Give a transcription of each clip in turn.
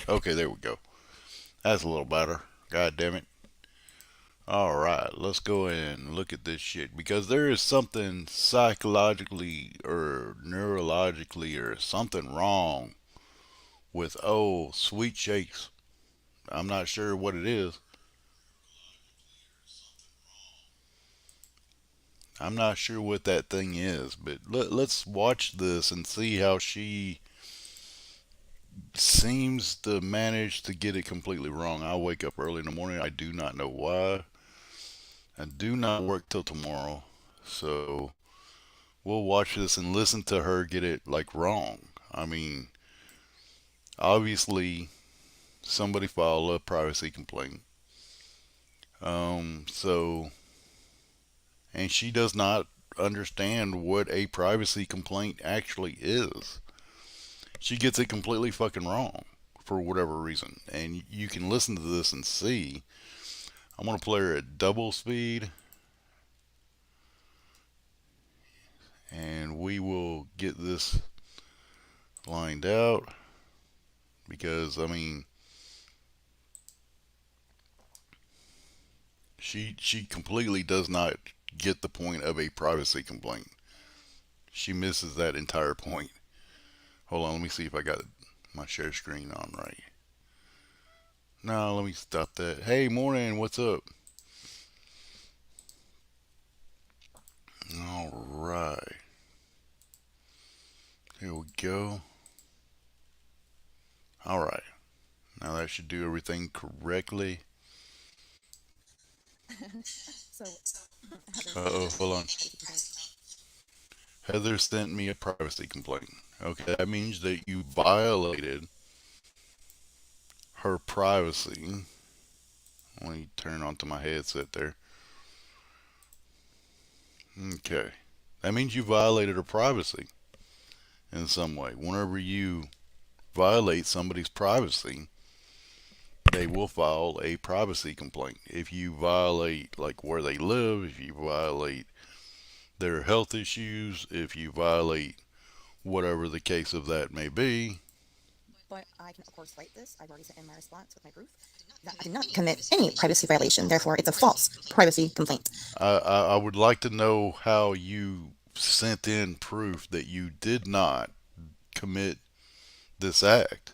Okay, there we go. That's a little better. God damn it. Alright, let's go ahead and look at this shit because there is something psychologically or neurologically or something wrong with sweet shakes. I'm not sure what it is. I'm not sure what that thing is, but let's watch this and see how she seems to manage to get it completely wrong. I wake up early in the morning. I do not know why. I do not work till tomorrow. So we'll watch this and listen to her get it like wrong. I mean, obviously somebody filed a privacy complaint. So and she does not understand what a privacy complaint actually is. She gets it completely fucking wrong for whatever reason. And you can listen to this and see. I'm going to play her at double speed and we will get this lined out because, I mean, she completely does not get the point of a privacy complaint. She misses that entire point. Hold on, let me see if I got my share screen on right. No, let me stop that. Hey, morning, what's up? All right, here we go. All right, now that should do everything correctly. Hold on. Heather sent me a privacy complaint. Okay, that means that you violated her privacy. Let me turn onto my headset there. Okay, that means you violated her privacy in some way. Whenever you violate somebody's privacy, they will file a privacy complaint. If you violate like where they live, if you violate their health issues, if you violate whatever the case of that may be, But I can, of course, write this. I've already sent in my response with my proof that I did not commit any privacy violation. Therefore, it's a false privacy complaint. I would like to know how you sent in proof that you did not commit this act,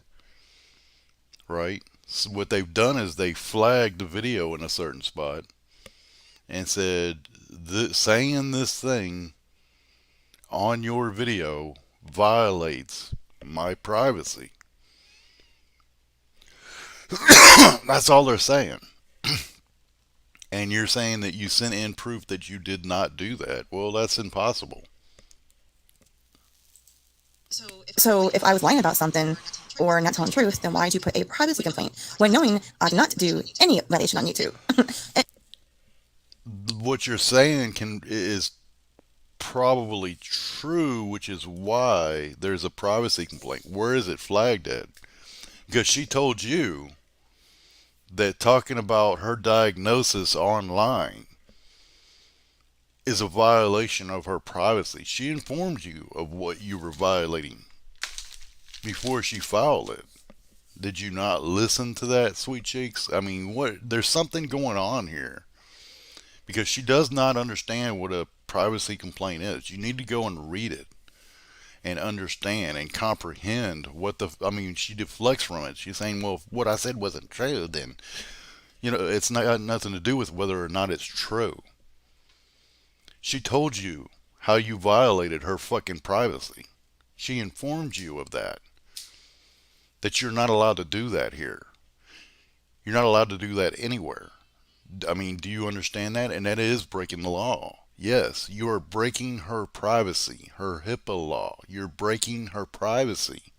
right? So what they've done is they flagged the video in a certain spot and said, saying this thing on your video violates my privacy. That's all they're saying. And you're saying that you sent in proof that you did not do that. Well, that's impossible. So if I was lying about something or not telling the truth, then why did you put a privacy complaint when knowing I did not do any violation on YouTube? What you're saying can is probably true, which is why there's a privacy complaint. Where is it flagged at? Because she told you that talking about her diagnosis online is a violation of her privacy. She informed you of what you were violating before she filed it. Did you not listen to that, sweet cheeks? I mean, what? There's something going on here because she does not understand what a privacy complaint is. You need to go and read it and understand and comprehend what the. I mean, she deflects from it. She's saying, "Well, if what I said wasn't true, then it's not got nothing to do with whether or not it's true." She told you how you violated her fucking privacy. She informed you of that. That you're not allowed to do that here. You're not allowed to do that anywhere. I mean, do you understand that? And that is breaking the law. Yes, you are breaking her privacy, her HIPAA law. You're breaking her privacy.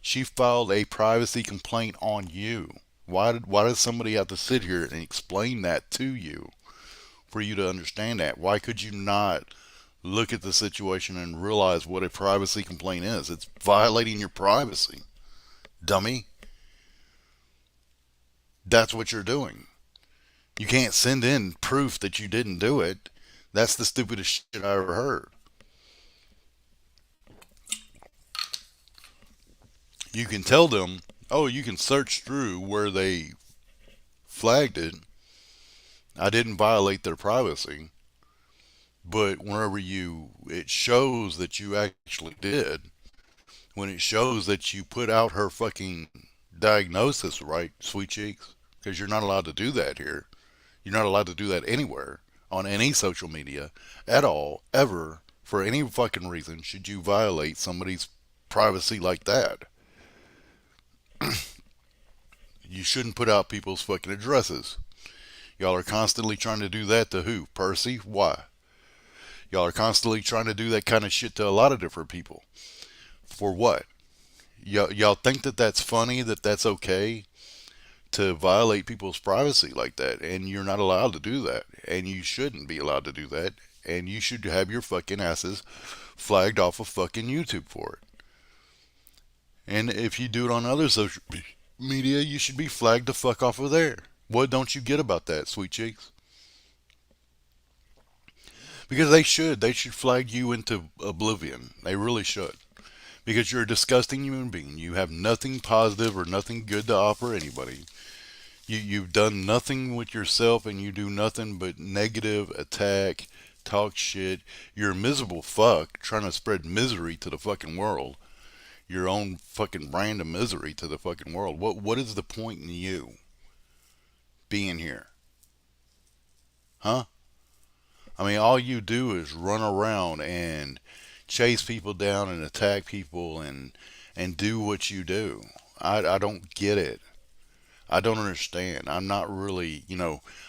She filed a privacy complaint on you. Why did somebody have to sit here and explain that to you for you to understand that? Why could you not look at the situation and realize what a privacy complaint is? It's violating your privacy, dummy. That's what you're doing. You can't send in proof that you didn't do it. That's the stupidest shit I ever heard. You can tell them, oh, you can search through where they flagged it. I didn't violate their privacy. But whenever it shows that you actually did, when it shows that you put out her fucking diagnosis right, sweet cheeks, because you're not allowed to do that here. You're not allowed to do that anywhere on any social media at all, ever, for any fucking reason, should you violate somebody's privacy like that. You shouldn't put out people's fucking addresses. Y'all are constantly trying to do that to who? Percy? Why? Y'all are constantly trying to do that kind of shit to a lot of different people. For what? Y'all think that that's funny, that that's okay to violate people's privacy like that, and you're not allowed to do that, and you shouldn't be allowed to do that, and you should have your fucking asses flagged off of fucking YouTube for it. And if you do it on other social media, you should be flagged the fuck off of there. What don't you get about that, sweet cheeks? Because they should flag you into oblivion. They really should. Because you're a disgusting human being. You have nothing positive or nothing good to offer anybody. You've done nothing with yourself, and you do nothing but negative, attack, talk shit. You're a miserable fuck trying to spread misery to the fucking world. Your own fucking brand of misery to the fucking world. What is the point in you being here? Huh? I mean, all you do is run around and chase people down and attack people and do what you do. I don't get it. I don't understand. I'm not really,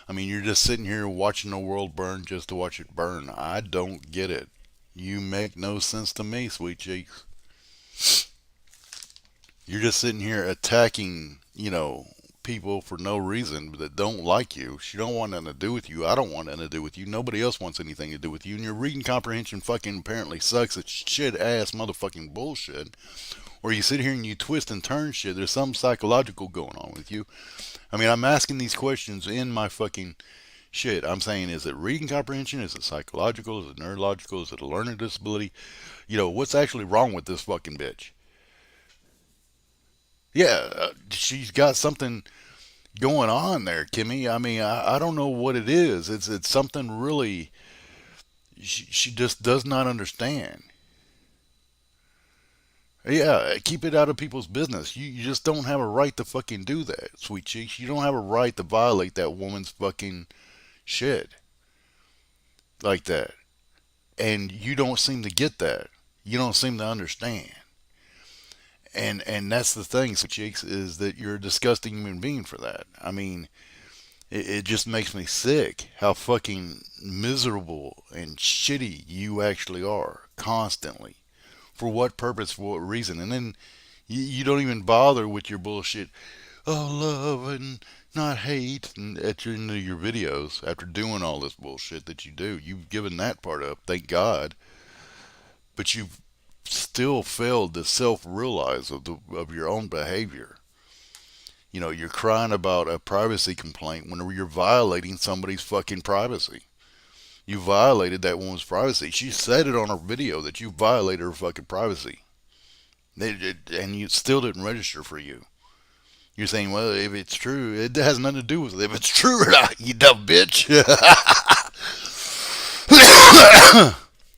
I mean, you're just sitting here watching the world burn just to watch it burn. I don't get it. You make no sense to me, sweet cheeks. You're just sitting here attacking, people for no reason that don't like you. She don't want nothing to do with you. I don't want nothing to do with you. Nobody else wants anything to do with you. And your reading comprehension fucking apparently sucks. It's shit ass motherfucking bullshit. Or you sit here and you twist and turn shit. There's something psychological going on with you. I mean, I'm asking these questions in my fucking shit. I'm saying, is it reading comprehension? Is it psychological? Is it neurological? Is it a learning disability? What's actually wrong with this fucking bitch? Yeah, she's got something going on there, Kimmy. I mean, I don't know what it is. It's something really she just does not understand. Yeah, keep it out of people's business. You just don't have a right to fucking do that, sweet cheeks. You don't have a right to violate that woman's fucking shit like that. And you don't seem to get that. You don't seem to understand. And that's the thing, sweet cheeks, is that you're a disgusting human being for that. I mean, it just makes me sick how fucking miserable and shitty you actually are constantly. For what purpose? For what reason? And then you don't even bother with your bullshit. Oh, love and not hate. And at the end of your videos, after doing all this bullshit that you do, you've given that part up. Thank God. But you've still failed to self-realize of your own behavior. You're crying about a privacy complaint whenever you're violating somebody's fucking privacy. You violated that woman's privacy. She said it on her video that you violated her fucking privacy. And it still didn't register for you. You're saying, well, if it's true, it has nothing to do with it. If it's true or not, you dumb bitch.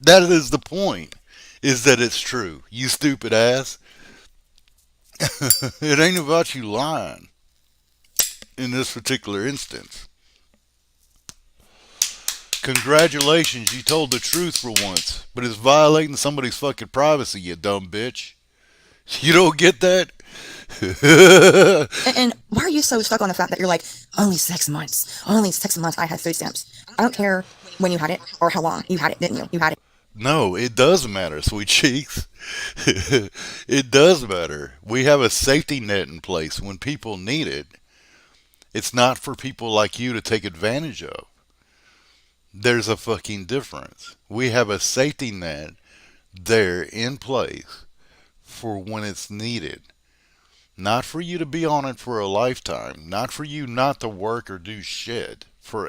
That is the point, is that it's true. You stupid ass. It ain't about you lying in this particular instance. Congratulations, you told the truth for once, but it's violating somebody's fucking privacy, you dumb bitch. You don't get that? And why are you so stuck on the fact that you're like, only 6 months, only 6 months I had food stamps? I don't care when you had it or how long you had it, didn't you? You had it. No, it does matter, sweet cheeks. It does matter. We have a safety net in place when people need it. It's not for people like you to take advantage of. There's a fucking difference. We have a safety net there in place for when it's needed. Not for you to be on it for a lifetime. Not for you not to work or do shit for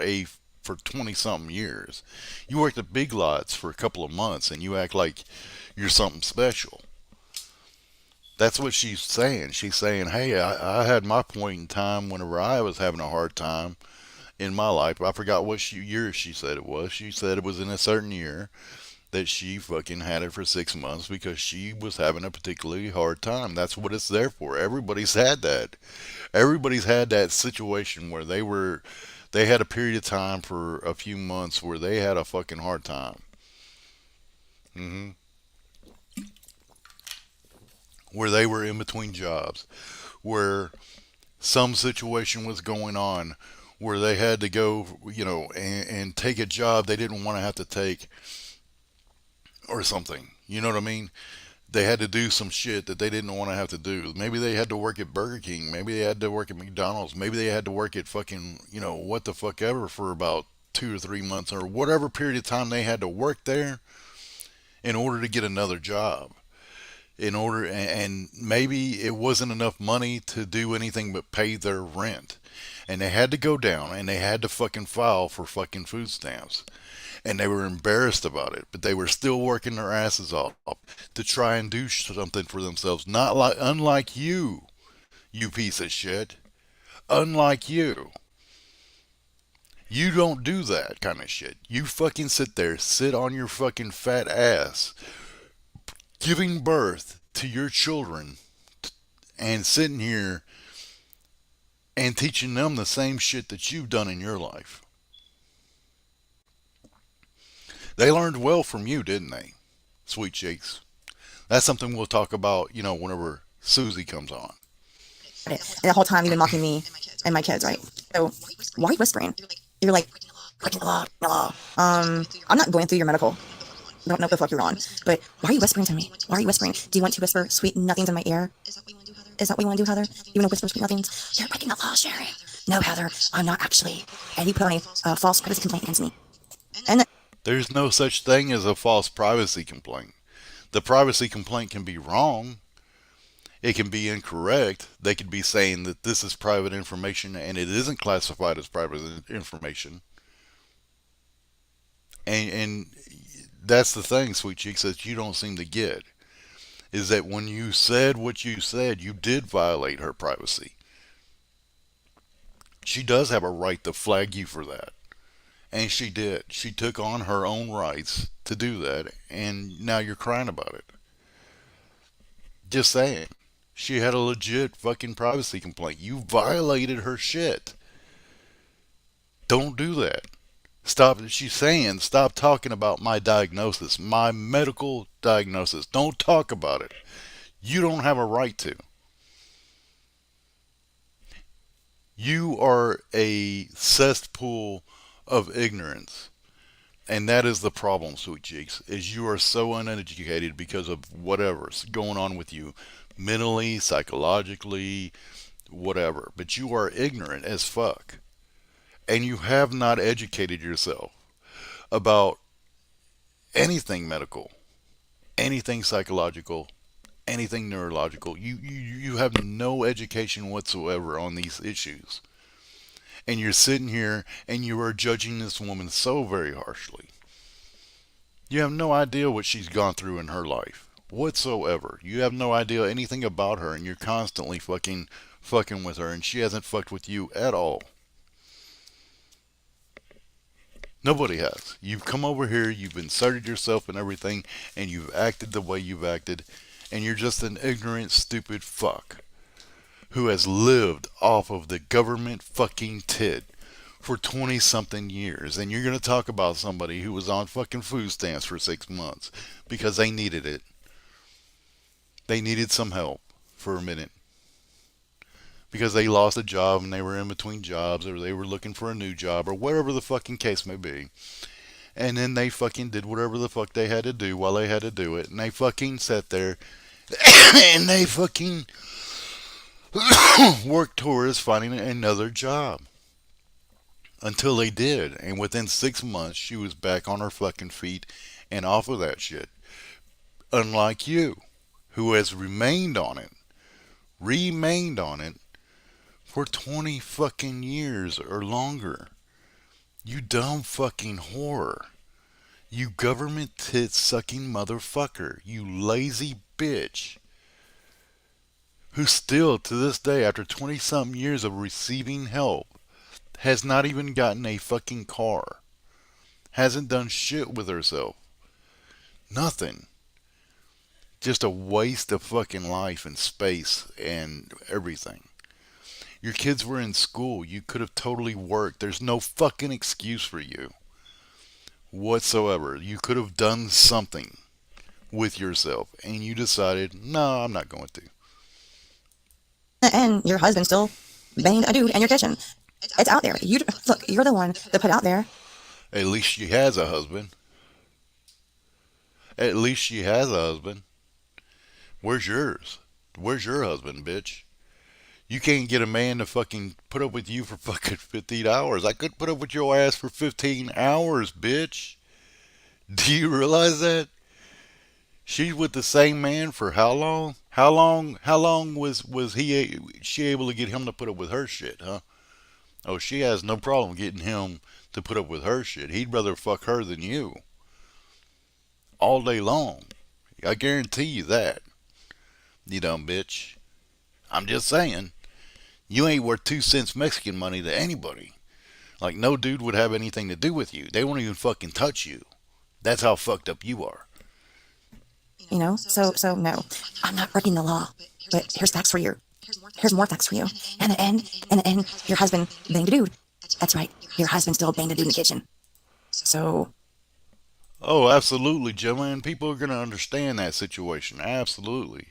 20 something years. You work the big lots for a couple of months and you act like you're something special. That's what she's saying. She's saying, hey, I had my point in time whenever I was having a hard time in my life. I forgot what year she said it was. She said it was in a certain year that she fucking had it for 6 months because she was having a particularly hard time. That's what it's there for. Everybody's had that. Everybody's had that situation where they had a period of time for a few months where they had a fucking hard time. hmm Where they were in between jobs, where some situation was going on, where they had to go, and take a job they didn't want to have to take or something. You know what I mean? They had to do some shit that they didn't want to have to do. Maybe they had to work at Burger King. Maybe they had to work at McDonald's. Maybe they had to work at fucking, what the fuck ever for about 2 or 3 months or whatever period of time they had to work there in order to get another job. And maybe it wasn't enough money to do anything but pay their rent. And they had to go down and they had to fucking file for fucking food stamps, and they were embarrassed about it, but they were still working their asses off to try and do something for themselves. Not like, unlike you, you piece of shit. Unlike you, you don't do that kind of shit. You fucking sit there, sit on your fucking fat ass, giving birth to your children, and sitting here and teaching them the same shit that you've done in your life. They learned well from you, didn't they? Sweet cheeks. That's something we'll talk about, whenever Susie comes on. And the whole time you've been mocking me and my kids, right? So why are you whispering? You're like, breaking the law, the law. I'm not going through your medical. I don't know what the fuck you're on. But why are you whispering to me? Why are you whispering? Do you want to whisper sweet nothings in my ear? Is that what you want to do, Heather? You want to whisper sweet nothings? You're breaking the law, Sherry. No, Heather, I'm not actually. And you put on a false privacy complaint against me. And then There's no such thing as a false privacy complaint. The privacy complaint can be wrong. It can be incorrect. They could be saying that this is private information and it isn't classified as private information. And that's the thing, Sweet Cheeks, that you don't seem to get. Is that when you said what you said, you did violate her privacy. She does have a right to flag you for that. And she did. She took on her own rights to do that, and now you're crying about it. Just saying. She had a legit fucking privacy complaint. You violated her shit. Don't do that. Stop. She's saying, stop talking about my diagnosis, my medical diagnosis. Don't talk about it. You don't have a right to. You are a cesspool of ignorance. And that is the problem, Sweet Cheeks, is you are so uneducated because of whatever's going on with you mentally, psychologically, whatever. But you are ignorant as fuck. And you have not educated yourself about anything medical, anything psychological, anything neurological. You have no education whatsoever on these issues. And you're sitting here and you are judging this woman so very harshly. You have no idea what she's gone through in her life whatsoever. You have no idea anything about her, and you're constantly fucking with her, and she hasn't fucked with you at all. Nobody has. You've come over here, you've inserted yourself in everything, and you've acted the way you've acted, and you're just an ignorant, stupid fuck who has lived off of the government fucking tit for 20 something years. And you're going to talk about somebody who was on fucking food stamps for 6 months because they needed it. They needed some help for a minute because they lost a job and they were in between jobs, or they were looking for a new job, or whatever the fucking case may be. And then they fucking did whatever the fuck they had to do while they had to do it. And they fucking sat there and they fucking worked towards finding another job until they did. And within 6 months, she was back on her fucking feet and off of that shit. Unlike you, who has remained on it for 20 fucking years or longer. You dumb fucking whore. You government tit sucking motherfucker. You lazy bitch. who still to this day, after 20 something years of receiving help, has not even gotten a fucking car, hasn't done shit with herself. Nothing. Just a waste of fucking life and space and everything. Your kids were in school. You could have totally worked. There's no fucking excuse for you whatsoever. You could have done something with yourself and you decided, no, I'm not going to. And your husband still banged a dude in your kitchen. It's out there. You look. You're the one that put out there. At least she has a husband. At least she has a husband. Where's yours? Where's your husband, bitch? You can't get a man to fucking put up with you for fucking 15 hours. I could put up with your ass for 15 hours, bitch. Do you realize that? She's with the same man for how long? How long was she able to get him to put up with her shit, huh? Oh, she has no problem getting him to put up with her shit. He'd rather fuck her than you all day long. I guarantee you that. You dumb bitch. I'm just saying, you ain't worth 2 cents Mexican money to anybody. Like, no dude would have anything to do with you. They won't even fucking touch you. That's how fucked up you are. So no, I'm not breaking the law. But here's facts for you. Here's more facts for you. And your husband banged a dude. That's right. Your husband still banged a dude in the kitchen. So Oh, absolutely, Gemma, and people are going to understand that situation. Absolutely.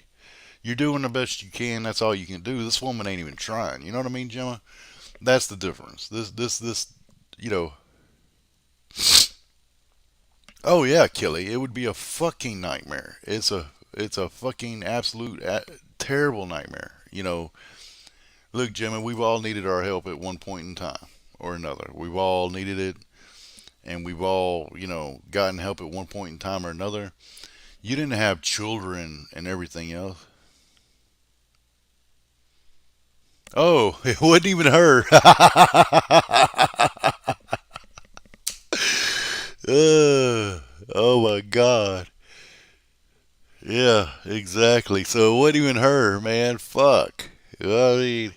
You're doing the best you can. That's all you can do. This woman ain't even trying. You know what I mean, Gemma? That's the difference. This, you know. Oh yeah, Kelly. It would be a fucking nightmare. It's a fucking absolute terrible nightmare. Look, Gemma, we've all needed our help at one point in time or another. We've all needed it, and we've all, gotten help at one point in time or another. You didn't have children and everything else. Oh, it wasn't even her. Oh my God. Yeah, exactly. So it wasn't even her, man. Fuck. I mean,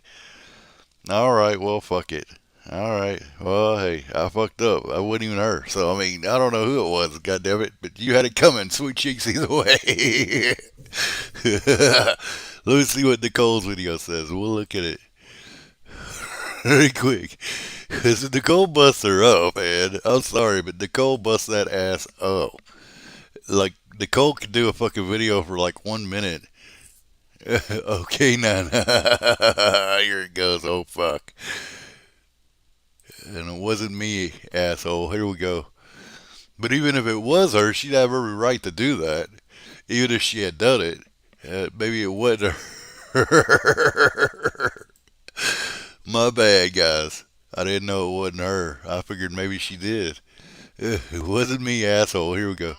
all right. Well, fuck it. All right. Well, hey, I fucked up. I wasn't even her. So I mean, I don't know who it was. God damn it! But you had it coming, sweet cheeks, either way. Let me see what Nicole's video says. We'll look at it very quick. Because Nicole busts her up, man. I'm sorry, but Nicole busts that ass up. Like, Nicole could do a fucking video for like 1 minute. Okay, now, here it goes. Oh, fuck. And it wasn't me, asshole. Here we go. But even if it was her, she'd have every right to do that. Even if she had done it. Maybe it wasn't her. My bad, guys. I didn't know it wasn't her. I figured maybe she did. It wasn't me, asshole. Here we go.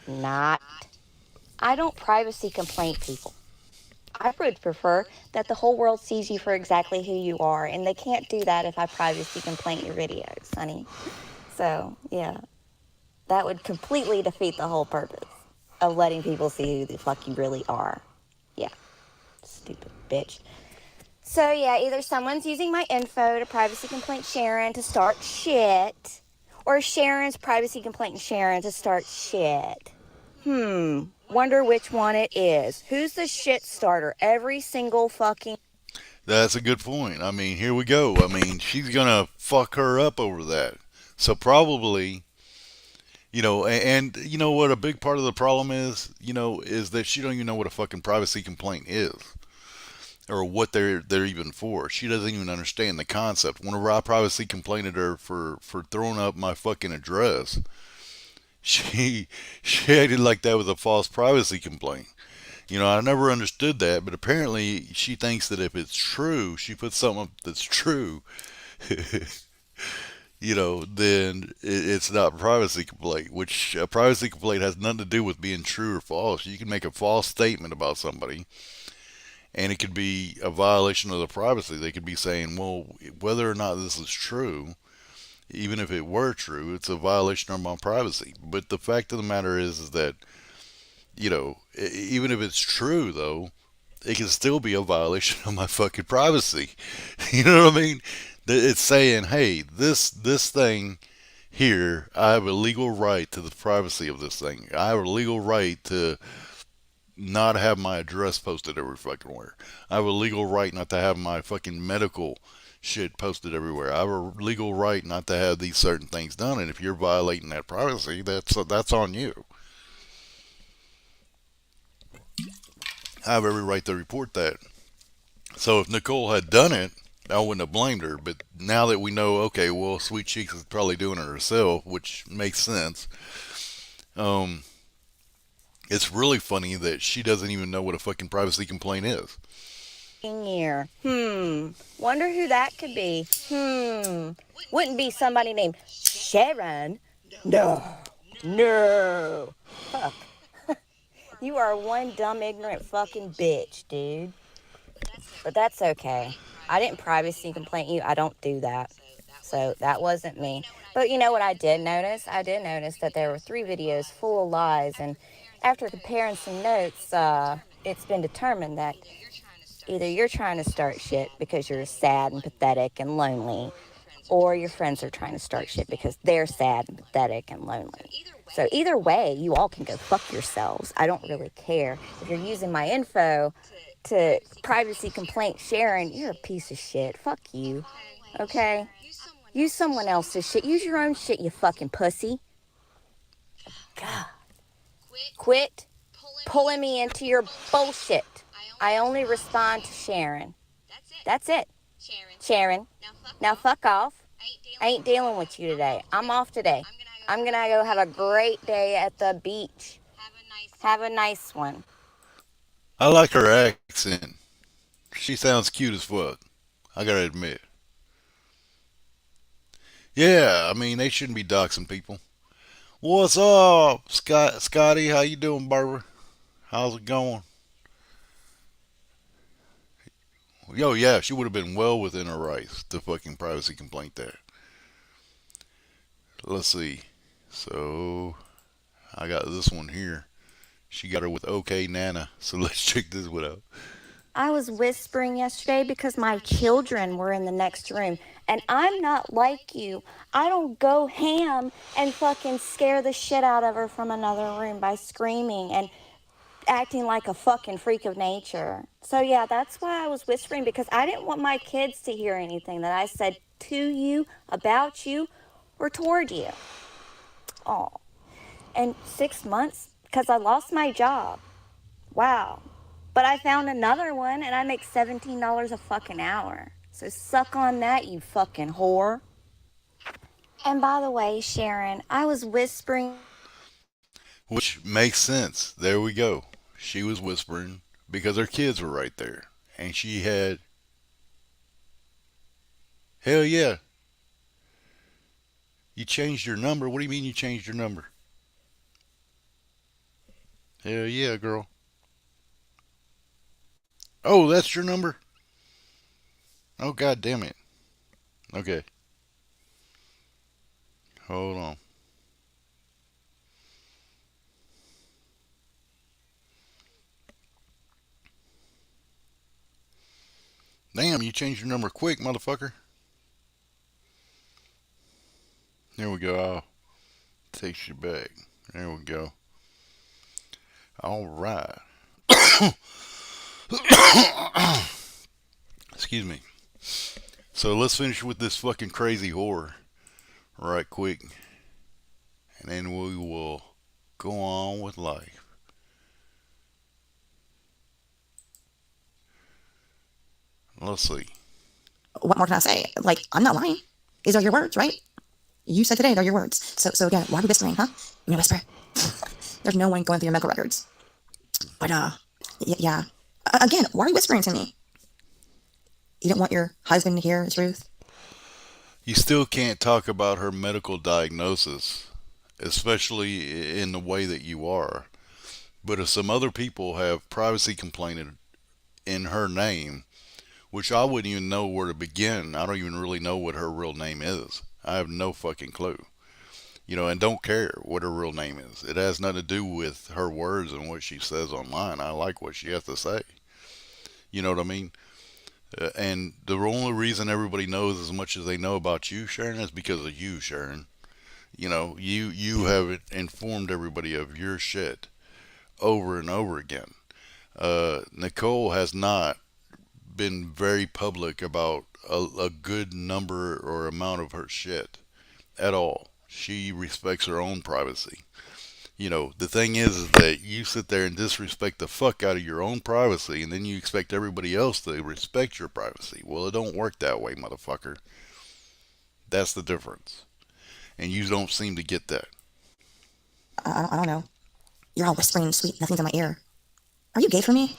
Not. I don't privacy complaint people. I would prefer that the whole world sees you for exactly who you are, and they can't do that if I privacy complaint your videos, honey. So, yeah, that would completely defeat the whole purpose of letting people see who the fuck you really are. Yeah, stupid bitch. So, yeah, either someone's using my info to privacy complaint Sharon to start shit, or Sharon's privacy complaint Sharon to start shit. Wonder which one it is. Who's the shit starter? Every single fucking. That's a good point. I mean, here we go. I mean, she's gonna fuck her up over that. So probably, and you know what? A big part of the problem is that she don't even know what a fucking privacy complaint is, or what they're even for. She doesn't even understand the concept. Whenever I privacy complained her for throwing up my fucking address, she she acted like that was a false privacy complaint. I never understood that, but apparently she thinks that if it's true, she puts something up that's true, then it's not a privacy complaint, which a privacy complaint has nothing to do with being true or false. You can make a false statement about somebody, and it could be a violation of the privacy. They could be saying, well, whether or not this is true, even if it were true, it's a violation of my privacy. But the fact of the matter is that Even if it's true though, it can still be a violation of my fucking privacy. You know what I mean? It's saying, hey, this thing here, I have a legal right to the privacy of this thing. I have a legal right to not have my address posted every fucking where. I have a legal right not to have my fucking medical shit posted everywhere. I have a legal right not to have these certain things done. And if you're violating that privacy, that's on you. I have every right to report that. So if Nicole had done it, I wouldn't have blamed her. But now that we know, okay, well, Sweet Cheeks is probably doing it herself, which makes sense. Um, it's really funny that she doesn't even know what a fucking privacy complaint is. Year. Wonder who that could be. Wouldn't be somebody named Sharon. No. No. Fuck. You are one dumb, ignorant fucking bitch, dude. But that's okay. I didn't privacy complain you. I don't do that. So that wasn't me. But you know what I did notice? I did notice that there were 3 videos full of lies. And after comparing some notes, it's been determined that either you're trying to start shit because you're sad and pathetic and lonely, or your friends are trying to start shit because they're sad and pathetic and lonely. So either way, you all can go fuck yourselves. I don't really care. If you're using my info to privacy complaint Sharon, you're a piece of shit. Fuck you. Okay? Use someone else's shit. Use your own shit, you fucking pussy. God. Quit pulling me into your bullshit. I only respond to Sharon. That's it. Sharon. Now fuck off. I ain't dealing with you today. I'm off today. I'm gonna go have a great day at the beach. Have a nice one. I like her accent. She sounds cute as fuck. I gotta admit. Yeah, I mean they shouldn't be doxing people. What's up, Scotty? How you doing, Barbara? How's it going? Yo, yeah, she would have been well within her rights to fucking privacy complaint that. Let's see. So I got this one here. She got her with OK Nana. So let's check this one out. I was whispering yesterday because my children were in the next room. And I'm not like you. I don't go ham and fucking scare the shit out of her from another room by screaming and acting like a fucking freak of nature. So yeah, that's why I was whispering, because I didn't want my kids to hear anything that I said to you, about you, or toward you. Oh, and 6 months because I lost my job. Wow. But I found another one and I make $17 a fucking hour. So suck on that, you fucking whore. And by the way, Sharon, I was whispering. Which makes sense. There we go. She was whispering because her kids were right there. And she had. Hell yeah. You changed your number? What do you mean you changed your number? Hell yeah, girl. Oh, that's your number? Oh, god damn it. Okay. Hold on. Damn, you changed your number quick, motherfucker. There we go. I'll take you back. There we go. All right. Excuse me. So let's finish with this fucking crazy horror right quick. And then we will go on with life. Let's see. What more can I say? Like, I'm not lying. These are your words, right? You said today they're your words. So again, why are we whispering, huh? You whisper. There's no one going through your medical records. But, yeah. Again, why are you whispering to me? You didn't want your husband to hear the truth? You still can't talk about her medical diagnosis, especially in the way that you are. But if some other people have privacy complained in her name, which I wouldn't even know where to begin. I don't even really know what her real name is. I have no fucking clue. And don't care what her real name is. It has nothing to do with her words and what she says online. I like what she has to say. You know what I mean? And the only reason everybody knows as much as they know about you, Sharon, is because of you, Sharon. You have informed everybody of your shit over and over again. Nicole has not been very public about a good number or amount of her shit at all. She respects her own privacy. The thing is that you sit there and disrespect the fuck out of your own privacy, and then you expect everybody else to respect your privacy. Well, it don't work that way, motherfucker. That's the difference. And you don't seem to get that. I don't know. You're all whispering sweet nothings in my ear. Are you gay for me,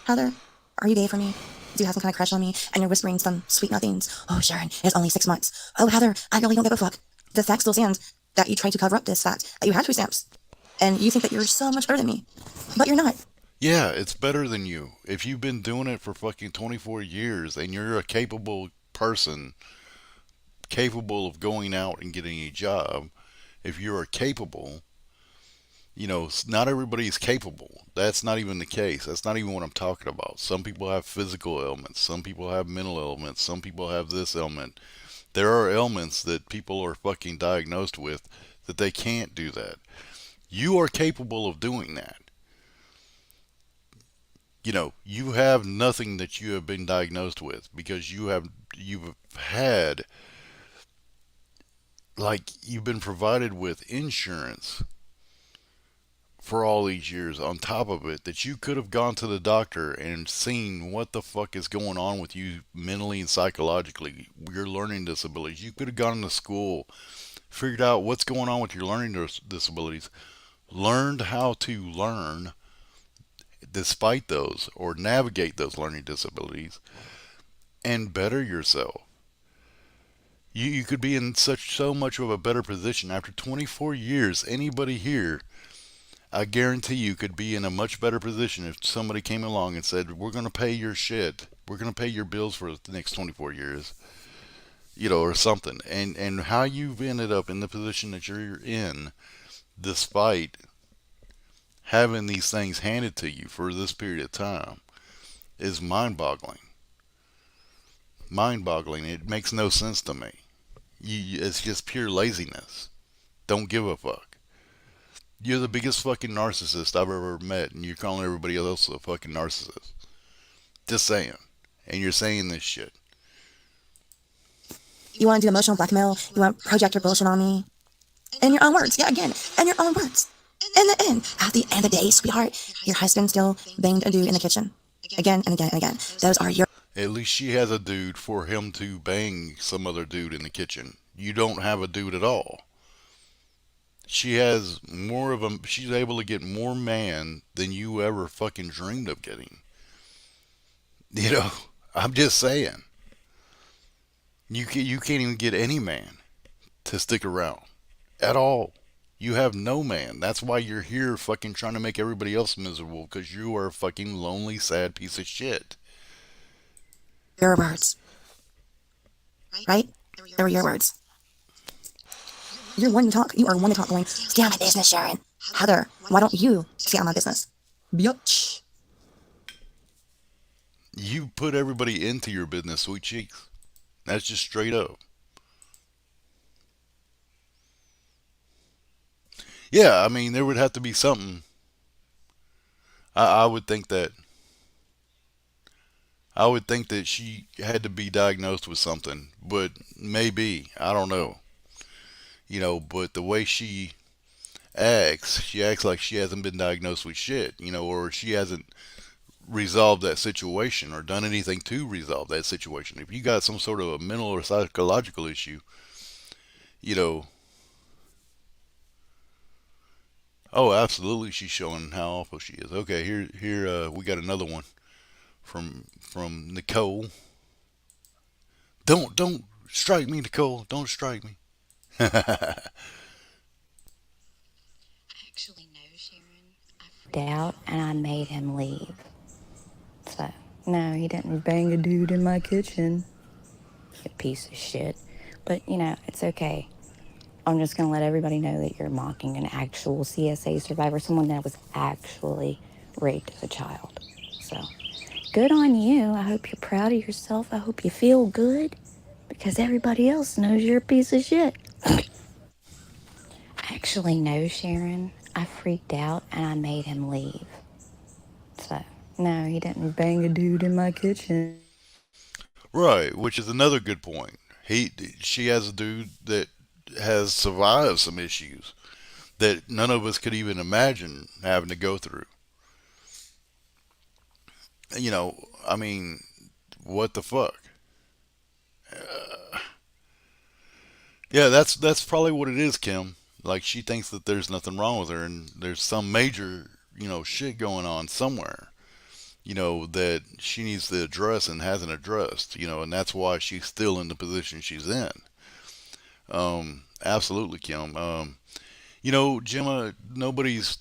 Heather? Are you gay for me? Do you have some kind of crush on me? And you're whispering some sweet nothings. Oh, Sharon, it's only 6 months. Oh, Heather, I really don't give a fuck. The fact still stands that you tried to cover up this fact that you had 2 stamps. And you think that you're so much better than me. But you're not. Yeah, it's better than you. If you've been doing it for fucking 24 years and you're a capable person, capable of going out and getting a job, if you are capable, not everybody is capable. That's not even the case. That's not even what I'm talking about. Some people have physical ailments. Some people have mental ailments. Some people have this ailment. There are ailments that people are fucking diagnosed with that they can't do that. You are capable of doing that. You have nothing that you have been diagnosed with because you've had, like, you've been provided with insurance for all these years on top of it, that you could have gone to the doctor and seen what the fuck is going on with you mentally and psychologically, your learning disabilities. You could have gone to school, figured out what's going on with your learning disabilities, learned how to learn despite those or navigate those learning disabilities and better yourself. You could be in so much of a better position after 24 years. Anybody here, I guarantee you, could be in a much better position if somebody came along and said, "We're going to pay your shit. We're going to pay your bills for the next 24 years," or something. And how you've ended up in the position that you're in, despite having these things handed to you for this period of time, is mind-boggling. Mind-boggling. It makes no sense to me. It's just pure laziness. Don't give a fuck. You're the biggest fucking narcissist I've ever met, and you're calling everybody else a fucking narcissist. Just saying. And you're saying this shit. You want to do emotional blackmail? You want to project your bullshit on me? In your own words. Yeah, again. In your own words. In the end. At the end of the day, sweetheart, your husband still banged a dude in the kitchen. Again and again and again. Those are your... At least she has a dude for him to bang some other dude in the kitchen. You don't have a dude at all. She has more of a... She's able to get more man than you ever fucking dreamed of getting. I'm just saying. You can't even get any man to stick around at all. You have no man. That's why you're here fucking trying to make everybody else miserable, because you are a fucking lonely, sad piece of shit. Your words. Right? They were your words. You're one to talk. You are one to talk going, "Stay on my business, Sharon." Heather, why don't you stay on my business? Bitch. You put everybody into your business, sweet cheeks. That's just straight up. Yeah, I mean, there would have to be something. I would think that. I would think that she had to be diagnosed with something, but maybe, I don't know. But the way she acts like she hasn't been diagnosed with shit, or she hasn't resolved that situation or done anything to resolve that situation. If you got some sort of a mental or psychological issue, you know, oh, absolutely, she's showing how awful she is. Okay, here, we got another one from Nicole. Don't strike me, Nicole. Don't strike me. Out and I made him leave. So, no, he didn't bang a dude in my kitchen. You piece of shit. But, it's okay. I'm just going to let everybody know that you're mocking an actual CSA survivor, someone that was actually raped as a child. So, good on you. I hope you're proud of yourself. I hope you feel good because everybody else knows you're a piece of shit. Actually, no, Sharon. I freaked out and I made him leave. So, no, he didn't bang a dude in my kitchen. Right, which is another good point. She has a dude that has survived some issues that none of us could even imagine having to go through. You know, I mean, what the fuck? Yeah, that's probably what it is, Kim. Like she thinks that there's nothing wrong with her, and there's some major shit going on somewhere. That she needs to address and hasn't addressed. And that's why she's still in the position she's in. Absolutely, Kim. Gemma, nobody's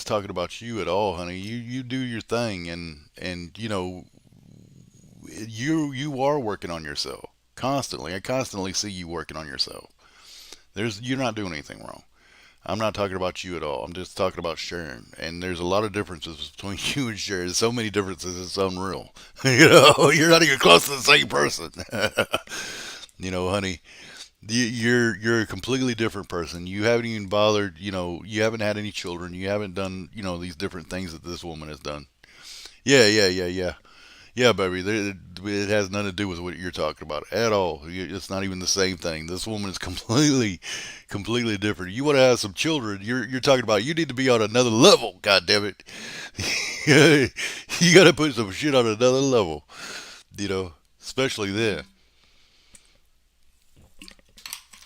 talking about you at all, honey. You do your thing, and you are working on yourself constantly. I constantly see you working on yourself. You're not doing anything wrong. I'm not talking about you at all. I'm just talking about Sharon. And there's a lot of differences between you and Sharon. There's so many differences, it's unreal. You're not even close to the same person. Honey, you're a completely different person. You haven't even bothered. You haven't had any children. You haven't done these different things that this woman has done. Yeah, yeah, yeah, yeah. Yeah, baby, it has nothing to do with what you're talking about at all. It's not even the same thing. This woman is completely different. You want to have some children? You're talking about you need to be on another level. God damn it, you got to put some shit on another level. Especially then.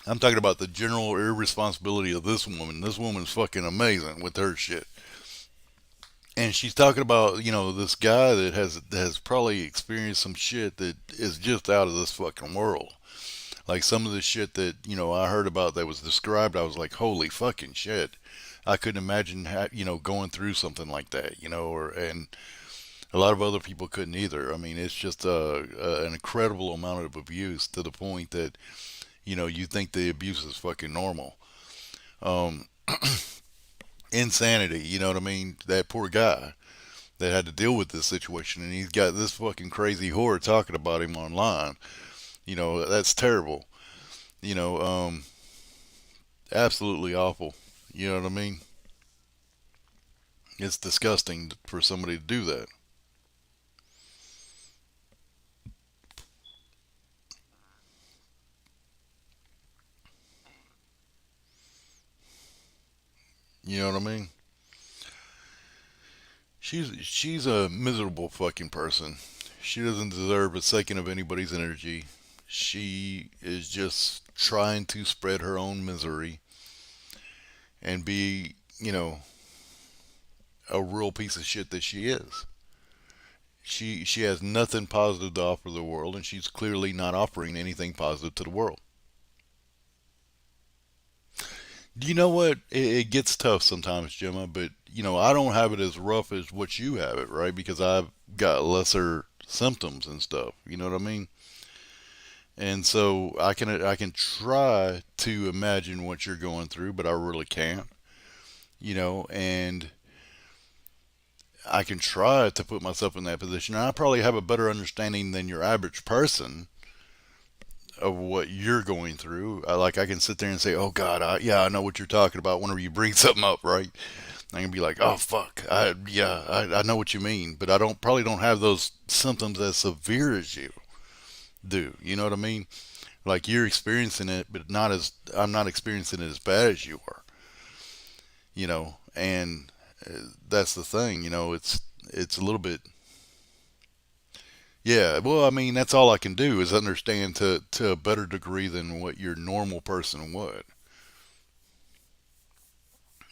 I'm talking about the general irresponsibility of this woman. This woman's fucking amazing with her shit. And she's talking about this guy that has probably experienced some shit that is just out of this fucking world. Like some of the shit that I heard about that was described, I was like, holy fucking shit. I couldn't imagine going through something like that, or and a lot of other people couldn't either. I mean, it's just an incredible amount of abuse to the point that you think the abuse is fucking normal. Um, Insanity, you know what I mean? That poor guy that had to deal with this situation, and he's got this fucking crazy whore talking about him online. That's terrible. You know, um, Absolutely awful. You know what I mean? It's disgusting for somebody to do that. You know what I mean? She's a miserable fucking person. She doesn't deserve a second of anybody's energy. She is just trying to spread her own misery and be, a real piece of shit that she is. She has nothing positive to offer the world, and she's clearly not offering anything positive to the world. You know what? It gets tough sometimes, Gemma, but I don't have it as rough as what you have it, right? Because I've got lesser symptoms and stuff. You know what I mean? And so I can try to imagine what you're going through, but I really can't. And I can try to put myself in that position. And I probably have a better understanding than your average person of what you're going through. Like I can sit there and say, "Oh God, yeah, I know what you're talking about." Whenever you bring something up, right? I can be like, "Oh fuck, I know what you mean," but I don't have those symptoms as severe as you do. You know what I mean? Like you're experiencing it, but not as I'm not experiencing it as bad as you are. And that's the thing. It's a little bit. Yeah, well, I mean, that's all I can do is understand to a better degree than what your normal person would.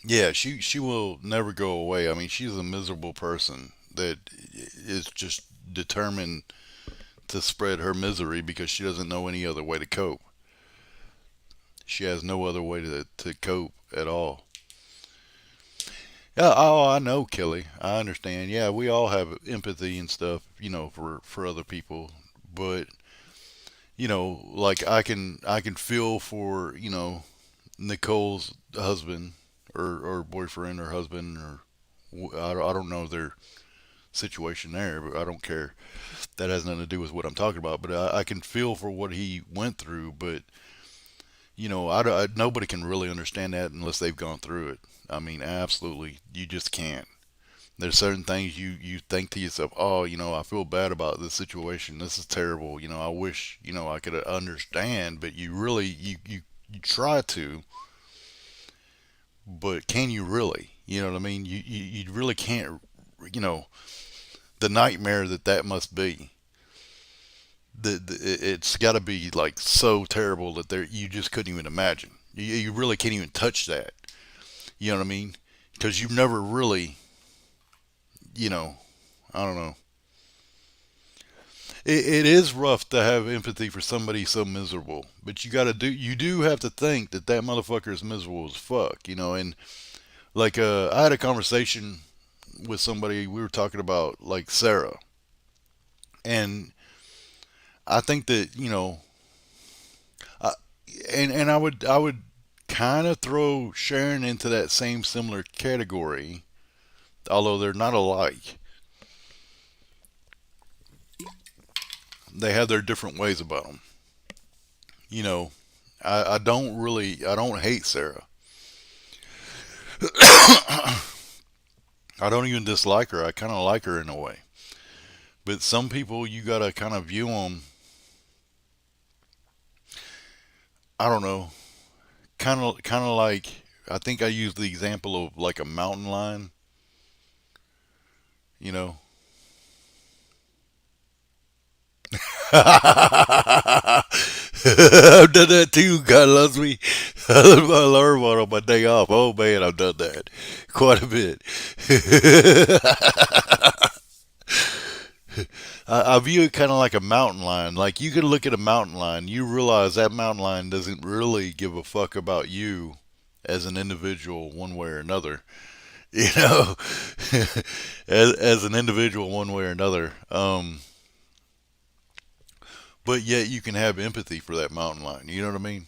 Yeah, she will never go away. I mean, she's a miserable person that is just determined to spread her misery because she doesn't know any other way to cope. She has no other way to cope at all. Yeah, oh, I know, Kelly. I understand. Yeah, we all have empathy and stuff, for other people. But like I can feel for Nicole's husband or boyfriend or husband or I don't know their situation there, but I don't care. That has nothing to do with what I'm talking about. But I can feel for what he went through. But nobody can really understand that unless they've gone through it. I mean, absolutely, you just can't. There's certain things you think to yourself, oh, I feel bad about this situation. This is terrible. I wish, I could understand, but you really, you try to, but can you really? You know what I mean? You really can't, you know, the nightmare that must be. It's got to be like so terrible that you just couldn't even imagine. You really can't even touch that. You know what I mean? Because you've never really, you know, I don't know. It is rough to have empathy for somebody so miserable, but you do have to think that motherfucker is miserable as fuck, and like I had a conversation with somebody. We were talking about like Sarah, and I think that I, and I would kind of throw Sharon into that same similar category, although they're not alike. They have their different ways about them. You know, I don't hate Sarah. I don't even dislike her. I kind of like her in a way. But some people, you gotta kind of view them. I don't know, kind of like I think I used the example of like a mountain lion. You know, I've done that too. God loves me. I learned one on my day off. Oh man, I've done that quite a bit. I view it kind of like a mountain lion. Like you can look at a mountain lion, you realize that mountain lion doesn't really give a fuck about you as an individual, one way or another. You know, as an individual, one way or another. But yet you can have empathy for that mountain lion. You know what I mean?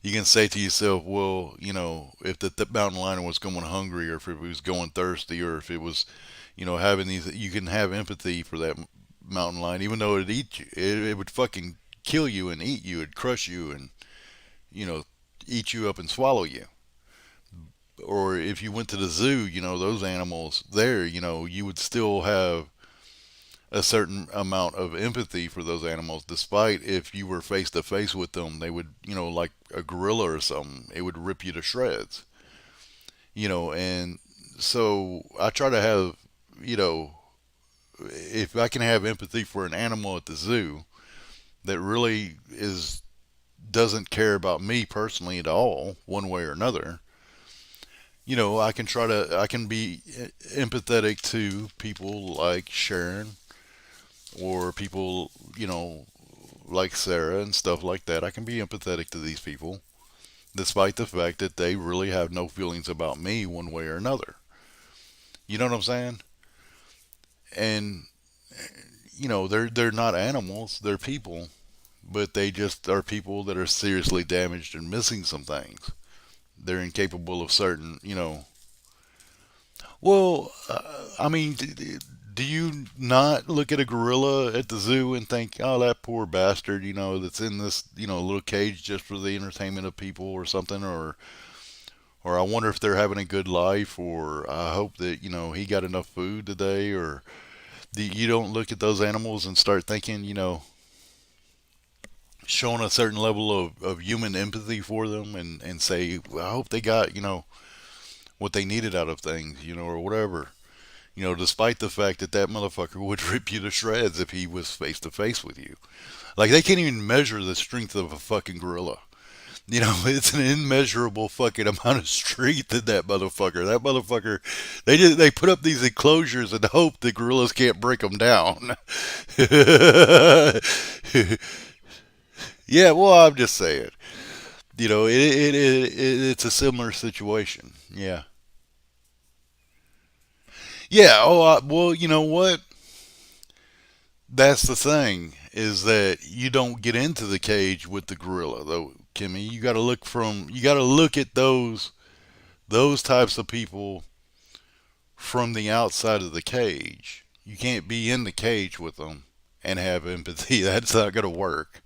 You can say to yourself, well, if the mountain lion was going hungry, or if it was going thirsty, or if it was, having these, you can have empathy for that mountain lion, even though it'd eat you. It would fucking kill you and eat you, and crush you, and you know, eat you up and swallow you. Or if you went to the zoo, those animals there, you would still have a certain amount of empathy for those animals, despite if you were face to face with them, they would, like a gorilla or something, it would rip you to shreds, and so I try to have, you know, if I can have empathy for an animal at the zoo that really doesn't care about me personally at all, one way or another, I can be empathetic to people like Sharon or people, like Sarah and stuff like that. I can be empathetic to these people, despite the fact that they really have no feelings about me one way or another. You know what I'm saying? And they're not animals; they're people, but they just are people that are seriously damaged and missing some things. They're incapable of certain, Well, I mean, do you not look at a gorilla at the zoo and think, oh, that poor bastard, that's in this, little cage just for the entertainment of people or something, or I wonder if they're having a good life, or I hope that, he got enough food today, or you don't look at those animals and start thinking, showing a certain level of human empathy for them, and say, well, I hope they got, what they needed out of things, or whatever. Despite the fact that motherfucker would rip you to shreds if he was face to face with you. Like, they can't even measure the strength of a fucking gorilla. It's an immeasurable fucking amount of strength in that motherfucker. That motherfucker, they put up these enclosures and hope the gorillas can't break them down. Yeah, well, I'm just saying. It's a similar situation. Yeah. Yeah. Oh, well, you know what? That's the thing, is that you don't get into the cage with the gorilla though. Kimmy. You got to look at those types of people from the outside of the cage. You can't be in the cage with them and have empathy. That's not going to work.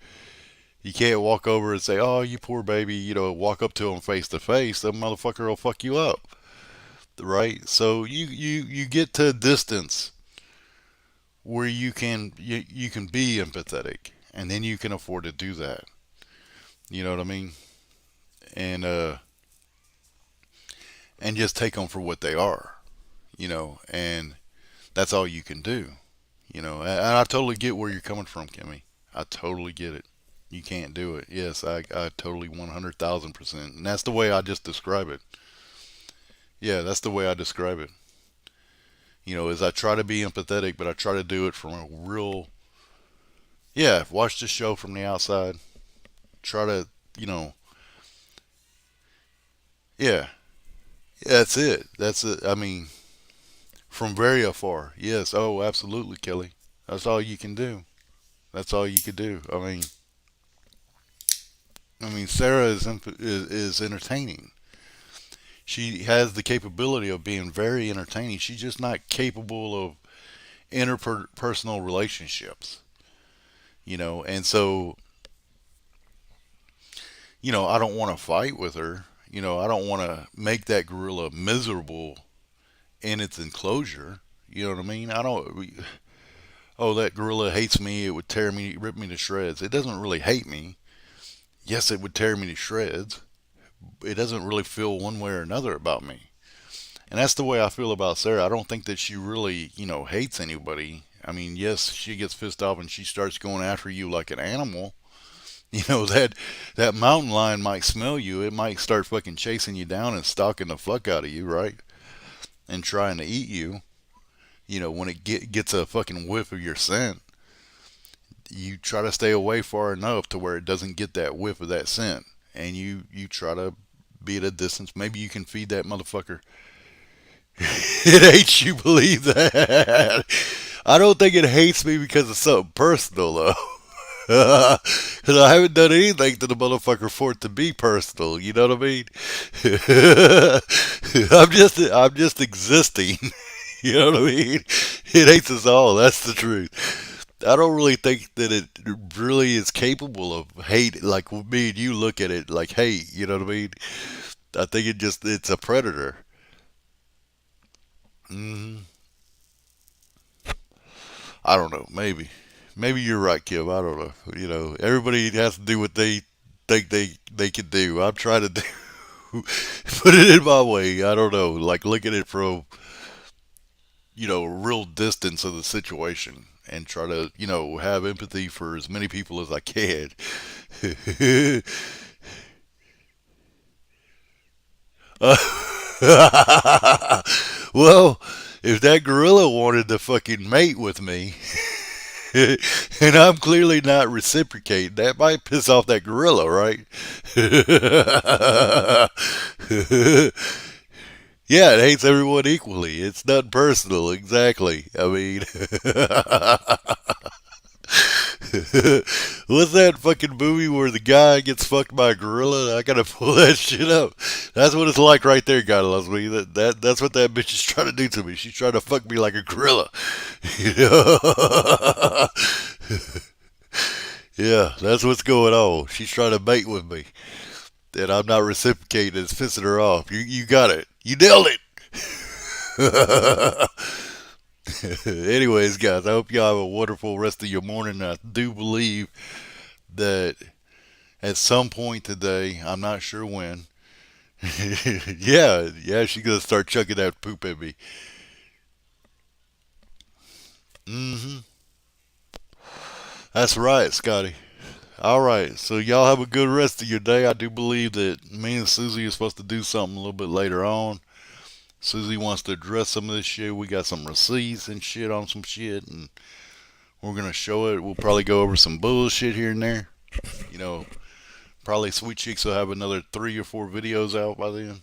You can't walk over and say, "Oh, you poor baby," walk up to them face to face. That motherfucker will fuck you up, right? So you get to a distance where you can be empathetic, and then you can afford to do that. You know what I mean? And and just take them for what they are. And that's all you can do. And I totally get where you're coming from, Kimmy. I totally get it. You can't do it. Yes, I totally 100,000%. And that's the way I just describe it. Yeah, that's the way I describe it. Is I try to be empathetic, but I try to do it from a real, yeah, watch the show from the outside. Try to, you know, yeah, that's it. That's it. I mean, from very afar. Yes. Oh, absolutely, Kelly. That's all you can do. That's all you could do. I mean, Sarah is entertaining. She has the capability of being very entertaining. She's just not capable of interpersonal relationships. And so I don't want to fight with her. I don't want to make that gorilla miserable in its enclosure. You know what I mean? I don't. Oh, that gorilla hates me. It would tear me, rip me to shreds. It doesn't really hate me. Yes, it would tear me to shreds. It doesn't really feel one way or another about me. And that's the way I feel about Sarah. I don't think that she really, hates anybody. I mean, yes, she gets pissed off and she starts going after you like an animal. That mountain lion might smell you. It might start fucking chasing you down and stalking the fuck out of you, right? And trying to eat you. When it gets a fucking whiff of your scent, you try to stay away far enough to where it doesn't get that whiff of that scent. And you try to be at a distance. Maybe you can feed that motherfucker. It hates you, believe that. I don't think it hates me because of something personal, though. Because I haven't done anything to the motherfucker for it to be personal. You know what I mean? I'm just existing. You know what I mean? It hates us all. That's the truth. I don't really think that it really is capable of hate like me and you look at it like hate. You know what I mean? I think it's a predator. hmm I don't know. Maybe you're right, Kim. I don't know. Everybody has to do what they think they can do. I'm trying to do put it in my way. I don't know. Like look at it from real distance of the situation and try to have empathy for as many people as I can. Well, if that gorilla wanted to fucking mate with me, and I'm clearly not reciprocating, that might piss off that gorilla, right? Yeah, it hates everyone equally. It's not personal, exactly. I mean, what's that fucking movie where the guy gets fucked by a gorilla? I gotta pull that shit up. That's what it's like right there, God loves me. That's what that bitch is trying to do to me. She's trying to fuck me like a gorilla. You know? Yeah, that's what's going on. She's trying to mate with me, and I'm not reciprocating. It's pissing her off. You got it. You nailed it. Anyways, guys, I hope y'all have a wonderful rest of your morning. I do believe that at some point today, I'm not sure when. Yeah, she's gonna start chucking that poop at me. hmm That's right, Scotty. All right, so y'all have a good rest of your day. I do believe that me and Susie are supposed to do something a little bit later on. Susie wants to address some of this shit. We got some receipts and shit on some shit, and we're gonna show it. We'll probably go over some bullshit here and there. You know, Probably Sweet Cheeks will have another 3 or 4 videos out by then.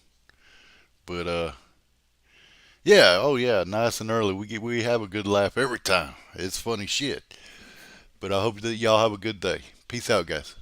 But yeah, oh yeah, nice and early. We have a good laugh every time. It's funny shit. But I hope that y'all have a good day. Peace out, guys.